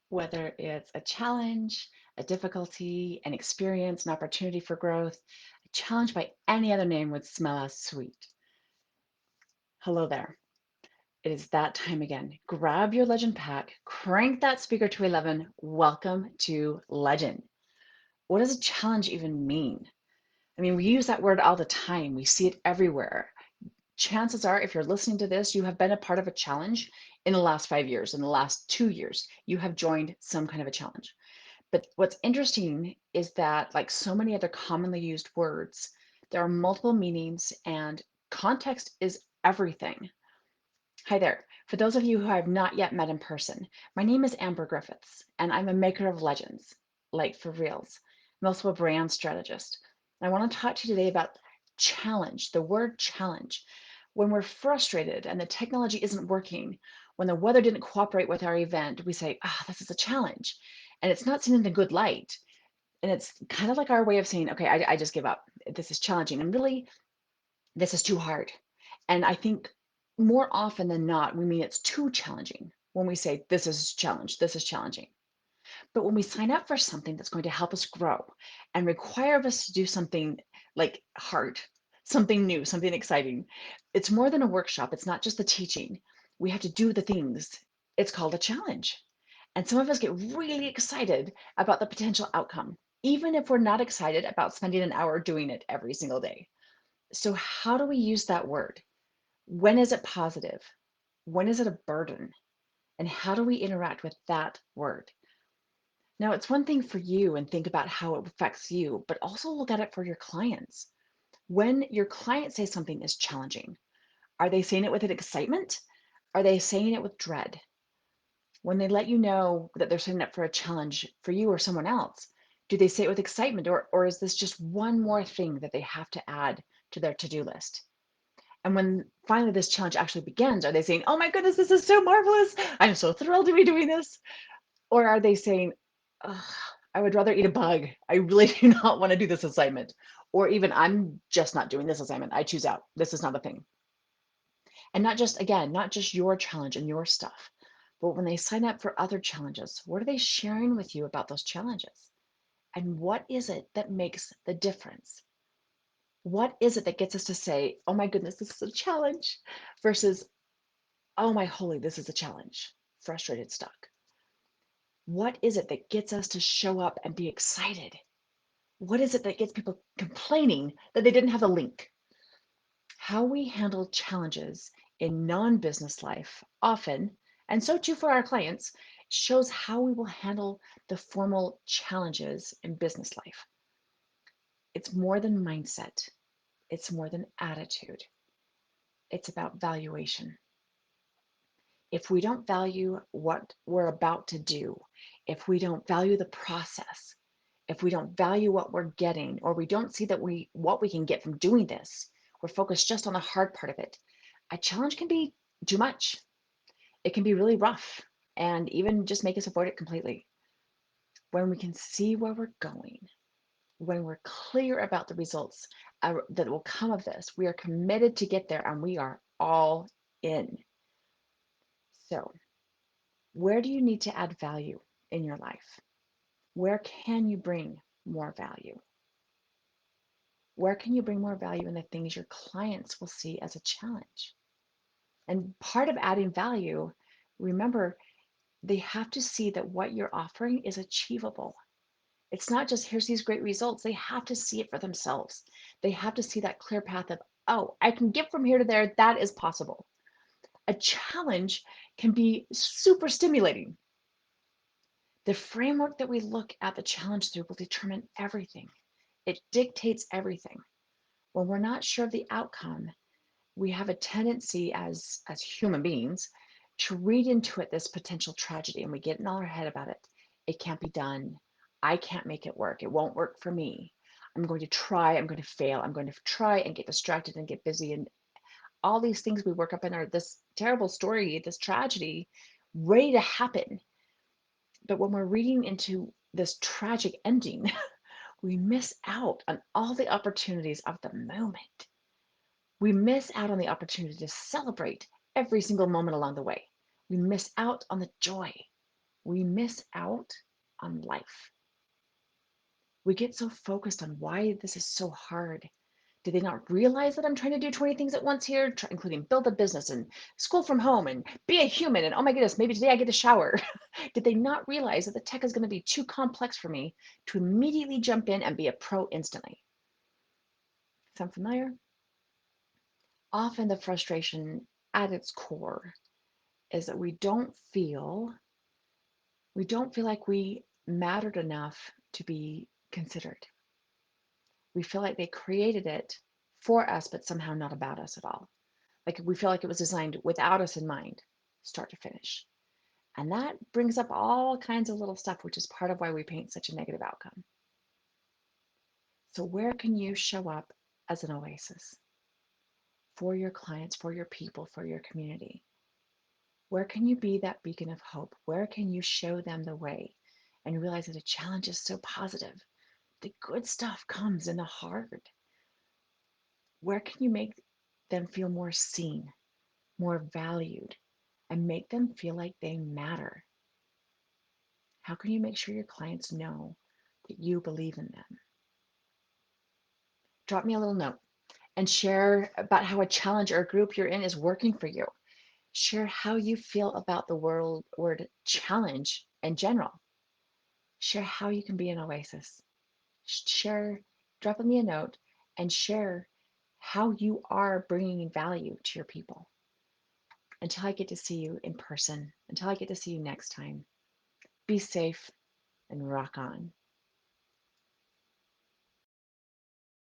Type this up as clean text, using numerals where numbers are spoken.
Whether it's a challenge, a difficulty, an experience, an opportunity for growth, a challenge by any other name would smell as sweet. Hello there. It is that time again. Grab your legend pack, crank that speaker to 11. Welcome to Legend. What does a challenge even mean? I mean, we use that word all the time. We see it everywhere. Chances are, if you're listening to this, you have been a part of a challenge in the last 5 years, in the last 2 years. You have joined some kind of a challenge. But what's interesting is that, like so many other commonly used words, there are multiple meanings and context is everything. Hi there. For those of you who I have not yet met in person, my name is Amber Griffiths, and I'm a maker of legends, like for reals. I'm also a brand strategist. I want to talk to you today about challenge, the word challenge. When we're frustrated and the technology isn't working, when the weather didn't cooperate with our event, we say, this is a challenge. And it's not seen in a good light. And it's kind of like our way of saying, okay, I just give up. This is challenging. And really, this is too hard. And I think more often than not, we mean it's too challenging when we say, this is a challenge, this is challenging. But when we sign up for something that's going to help us grow and require us to do something like hard, something new, something exciting, it's more than a workshop. It's not just the teaching. We have to do the things. It's called a challenge. And some of us get really excited about the potential outcome, even if we're not excited about spending an hour doing it every single day. So, how do we use that word? When is it positive? When is it a burden? And how do we interact with that word? Now, it's one thing for you and think about how it affects you, but also look at it for your clients. When your client says something is challenging, are they saying it with an excitement? Are they saying it with dread? When they let you know that they're setting up for a challenge for you or someone else, do they say it with excitement, or is this just one more thing that they have to add to their to-do list? And when finally this challenge actually begins, are they saying, oh my goodness, this is so marvelous. I'm so thrilled to be doing this. Or are they saying, "Ugh, I would rather eat a bug. I really do not want to do this assignment. Or even, I'm just not doing this assignment. I choose out. This is not a thing." And not just, again, not just your challenge and your stuff, but when they sign up for other challenges, what are they sharing with you about those challenges? And what is it that makes the difference? What is it that gets us to say, oh my goodness, this is a challenge versus, oh my holy, this is a challenge, frustrated, stuck? What is it that gets us to show up and be excited? What is it that gets people complaining that they didn't have the link? How we handle challenges in non-business life often, and so too for our clients, shows how we will handle the formal challenges in business life. It's more than mindset. It's more than attitude. It's about valuation. If we don't value what we're about to do, if we don't value the process, if we don't value what we're getting, or we don't see that what we can get from doing this, we're focused just on the hard part of it, a challenge can be too much. It can be really rough and even just make us avoid it completely. When we can see where we're going, when we're clear about the results that will come of this, we are committed to get there and we are all in. So, where do you need to add value in your life? Where can you bring more value? Where can you bring more value in the things your clients will see as a challenge? And part of adding value, remember, they have to see that what you're offering is achievable. It's not just here's these great results. They have to see it for themselves. They have to see that clear path of, oh, I can get from here to there. That is possible. A challenge can be super stimulating. The framework that we look at the challenge through will determine everything. It dictates everything. When we're not sure of the outcome, we have a tendency as human beings to read into it this potential tragedy, and we get in our head about it. It can't be done. I can't make it work. It won't work for me. I'm going to try. I'm going to fail. I'm going to try and get distracted and get busy, and all these things we work up in our this terrible story, this tragedy, ready to happen. But when we're reading into this tragic ending, we miss out on all the opportunities of the moment. We miss out on the opportunity to celebrate every single moment along the way. We miss out on the joy. we miss out on life. We get so focused on why this is so hard. Did they not realize that I'm trying to do 20 things at once here, including build a business and school from home and be a human? And oh my goodness, maybe today I get to shower. Did they not realize that the tech is going to be too complex for me to immediately jump in and be a pro instantly? Sound familiar? Often the frustration at its core is that we don't feel like we mattered enough to be considered. We feel like they created it for us, but somehow not about us at all. Like we feel like it was designed without us in mind, start to finish. And that brings up all kinds of little stuff, which is part of why we paint such a negative outcome. So, where can you show up as an oasis for your clients, for your people, for your community? Where can you be that beacon of hope? Where can you show them the way and realize that a challenge is so positive? The good stuff comes in the hard. Where can you make them feel more seen, more valued, and make them feel like they matter? How can you make sure your clients know that you believe in them? Drop me a little note and share about how a challenge or a group you're in is working for you. Share how you feel about the word challenge in general. Share how you can be an oasis. Share, drop me a note and share how you are bringing value to your people. Until I get to see you in person, until I get to see you next time, be safe and rock on.